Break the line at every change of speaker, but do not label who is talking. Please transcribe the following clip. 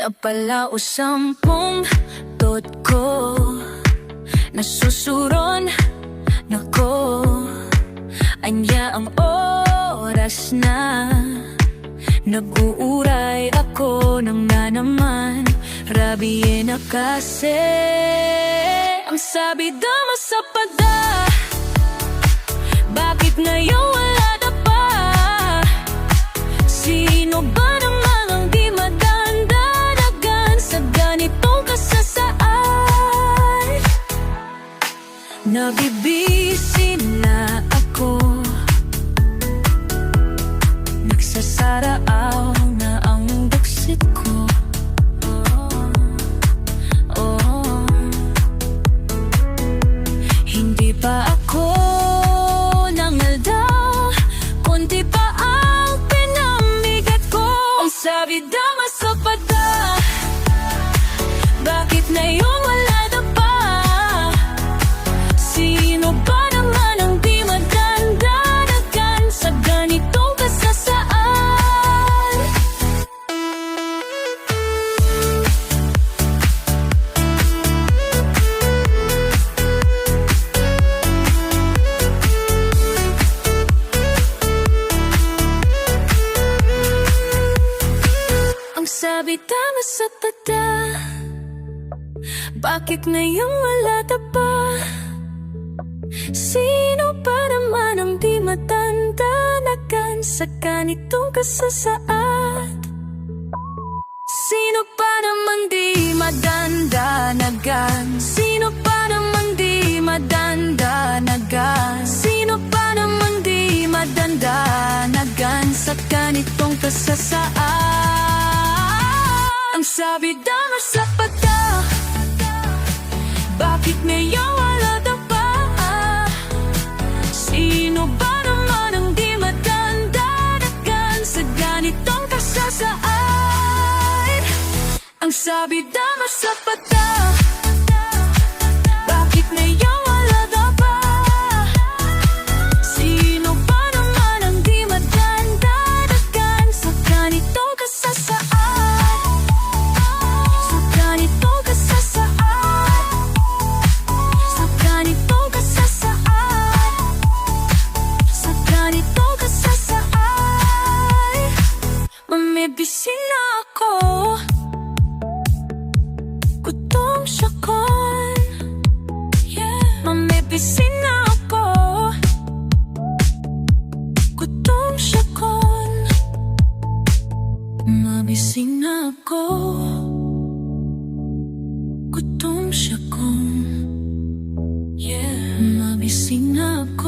Napalaos 10 tot ko, nasusuron nako. Anya ang oras na, nag-uuray ako nang na naman. Rabiye na kasi ang sabi dama sa pada. Bakit ngayon wala na pa? Sino ba naman ang di madandanagan sa ganitong kasasaan? Nabibisi na ako, nagsasaraaw na ang buksit ko. Hindi pa ako nangaldaw, konti pa ang pinamigat ko. Ang sabi dama sa pada, bakit ngayon wala na pa? Sino ba naman ang di madandanagan sa ganitong kasasaan? Ang sabi tama sa pada, bakit ngayon wala na pa? Sino pa naman ang di matandanagan sa ganitong kasasaan? Sino pa naman di madandanagan? Sino pa naman di madandanagan? Sino pa naman di madandanagan sa ganitong kasasaan? Ang sabi dama sa pada, bakit ngayon wala na pa? Sino ba naman ang di madandanagan sa ganitong kasasaan? Ang sabi dama sa pada, bakit ngayon wala na pa? Sino ba naman ang di madandanagan sa ganitong kasasaan? Sa ganitong kasasaan, sa ganitong kasasaan, sa ganitong kasasaan. Mamibisi na ako, gutom siya kon. Mamibisi na ako, gutom siya kon. Mabisi na ako, gutom siya kon. Mabisi na ako.